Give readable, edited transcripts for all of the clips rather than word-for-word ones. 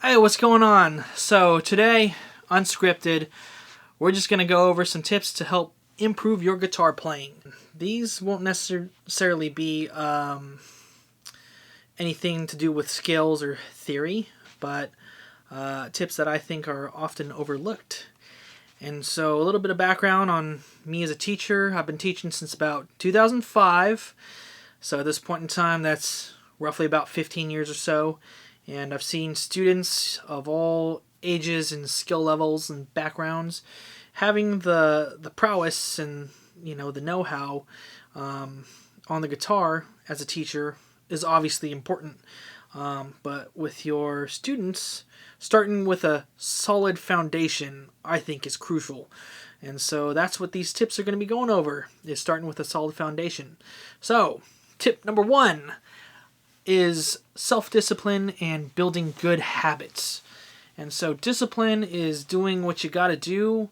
Hey, what's going on? So today, unscripted, we're just going to go over some tips to help improve your guitar playing. These won't necessarily be anything to do with skills or theory, but tips that I think are often overlooked. And so a little bit of background on me as a teacher. I've been teaching since about 2005. So at this point in time, that's roughly about 15 years or so. And I've seen students of all ages and skill levels and backgrounds having the prowess and the know-how on the guitar as a teacher is obviously important. But with your students, starting with a solid foundation, I think, is crucial. And so that's what these tips are going to be going over, is starting with a solid foundation. So, tip number 1 is self-discipline and building good habits. And so discipline is doing what you got to do,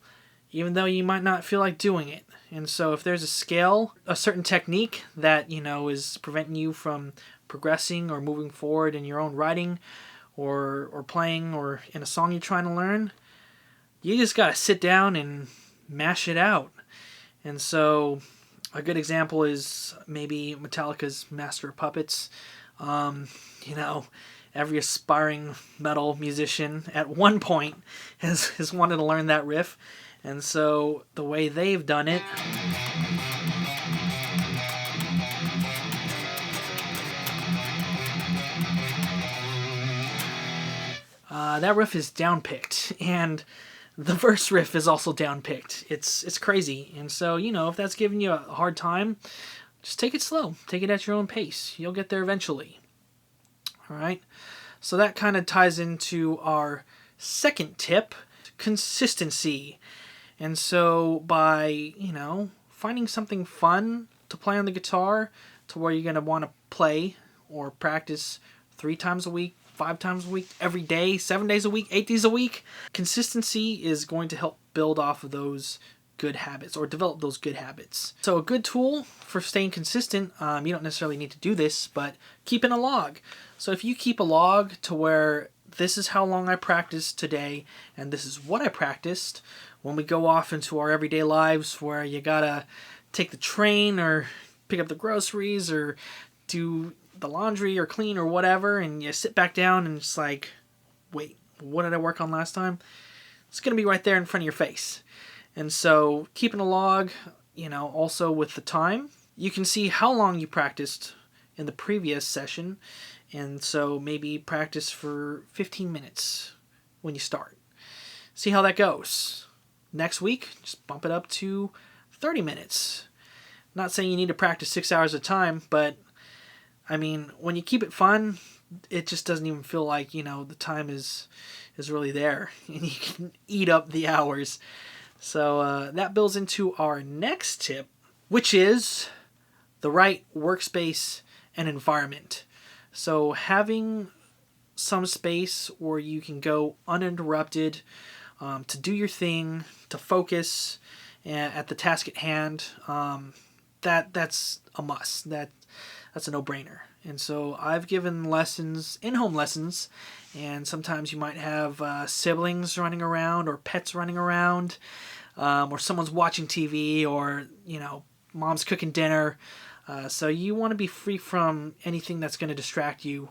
even though you might not feel like doing it. And so if there's a scale, a certain technique that, is preventing you from progressing or moving forward in your own writing or playing or in a song you're trying to learn, you just got to sit down and mash it out. And so a good example is maybe Metallica's Master of Puppets. Every aspiring metal musician at one point has wanted to learn that riff. And so the way they've done it, that riff is downpicked, and the verse riff is also downpicked. It's crazy. And so, if that's giving you a hard time, just take it slow. Take it at your own pace. You'll get there eventually. All right? So that kind of ties into our second tip, consistency. And so by, finding something fun to play on the guitar to where you're going to want to play or practice 3 times a week, 5 times a week, every day, 7 days a week, 8 days a week, consistency is going to help build off of those good habits or develop those good habits. So a good tool for staying consistent, you don't necessarily need to do this, but keeping a log. So if you keep a log to where this is how long I practiced today and this is what I practiced, when we go off into our everyday lives where you gotta take the train or pick up the groceries or do the laundry or clean or whatever, and you sit back down and it's like, wait, what did I work on last time? It's gonna be right there in front of your face. And so keeping a log, also with the time, you can see how long you practiced in the previous session. And so maybe practice for 15 minutes when you start. See how that goes. Next week, just bump it up to 30 minutes. Not saying you need to practice 6 hours at a time, but when you keep it fun, it just doesn't even feel like, the time is really there. And you can eat up the hours. So that builds into our next tip, which is the right workspace and environment. So having some space where you can go uninterrupted to do your thing, to focus at the task at hand, that's a must. That's a no-brainer. And so I've given lessons, in-home lessons, and sometimes you might have siblings running around or pets running around, or someone's watching TV, or, mom's cooking dinner. So you want to be free from anything that's going to distract you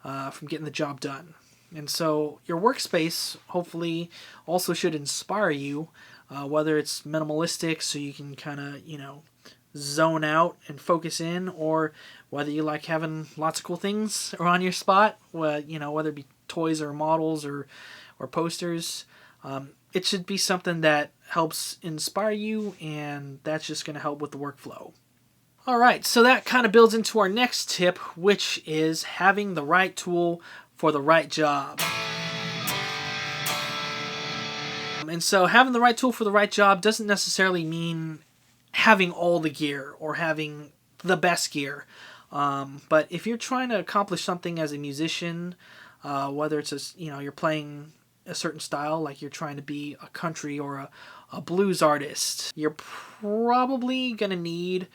from getting the job done. And so your workspace hopefully also should inspire you, whether it's minimalistic so you can kind of, zone out and focus in, or whether you like having lots of cool things around your spot, whether it be toys or models or posters. It should be something that helps inspire you, and that's just going to help with the workflow. All right, so that kind of builds into our next tip, which is having the right tool for the right job. And so having the right tool for the right job doesn't necessarily mean having all the gear or having the best gear. But if you're trying to accomplish something as a musician, whether it's you're playing a certain style, like you're trying to be a country or a blues artist, you're probably going to need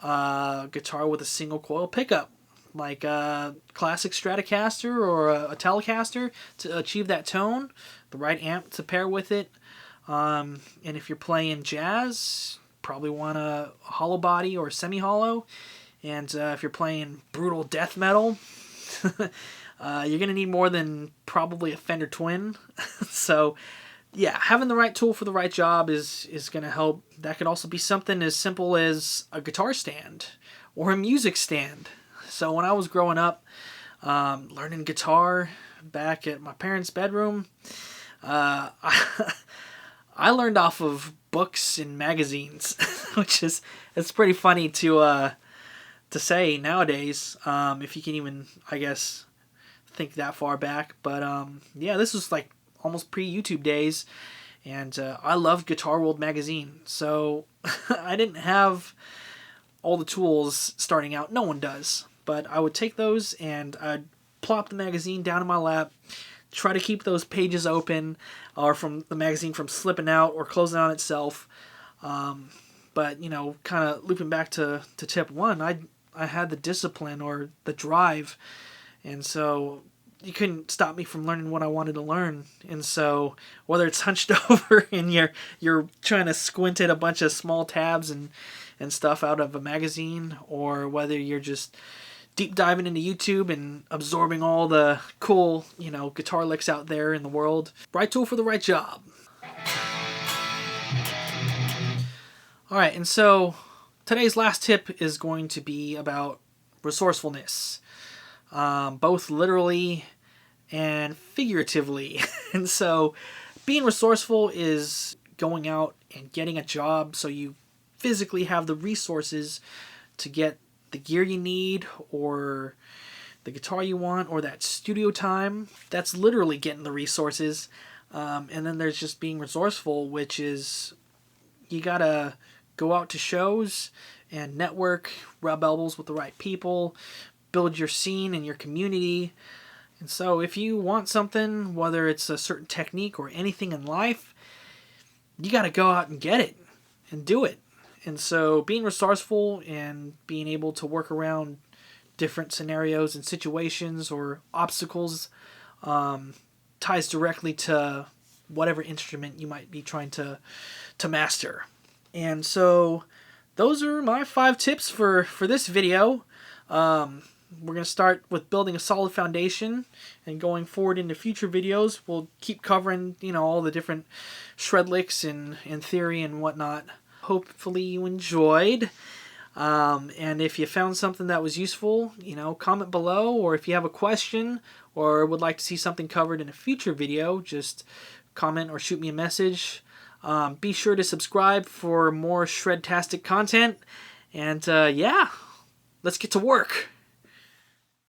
a guitar with a single coil pickup. like a classic Stratocaster or a Telecaster to achieve that tone, the right amp to pair with it. And if you're playing jazz, probably want a hollow body or semi-hollow. And if you're playing brutal death metal, you're going to need more than probably a Fender Twin. So, yeah, having the right tool for the right job is going to help. That could also be something as simple as a guitar stand or a music stand. So when I was growing up, learning guitar back at my parents' bedroom, I learned off of books and magazines, which is, it's pretty funny to say nowadays, if you can even, I guess, think that far back. But yeah, this was like almost pre-YouTube days, and I loved Guitar World magazine. So I didn't have all the tools starting out. No one does. But I would take those and I'd plop the magazine down in my lap, try to keep those pages open, or from the magazine from slipping out or closing on itself. But, you know, kind of looping back to tip one, I had the discipline or the drive, and so you couldn't stop me from learning what I wanted to learn. And so whether it's hunched over and you're trying to squint at a bunch of small tabs and stuff out of a magazine, or whether you're just deep diving into YouTube and absorbing all the cool, you know, guitar licks out there in the world. Right tool for the right job. Alright, and so today's last tip is going to be about resourcefulness. Both literally and figuratively. And so being resourceful is going out and getting a job so you physically have the resources to get the gear you need, or the guitar you want, or that studio time. That's literally getting the resources. And then there's just being resourceful, which is you gotta go out to shows and network, rub elbows with the right people, build your scene and your community. And so if you want something, whether it's a certain technique or anything in life, you gotta go out and get it and do it. And so being resourceful and being able to work around different scenarios and situations or obstacles ties directly to whatever instrument you might be trying to master. And so those are my 5 tips for this video. We're going to start with building a solid foundation, and going forward into future videos, we'll keep covering, you know, all the different shred licks and theory and whatnot. Hopefully you enjoyed, and if you found something that was useful, you know, comment below, or if you have a question or would like to see something covered in a future video, just comment or shoot me a message. Be sure to subscribe for more shred-tastic content, and yeah, let's get to work.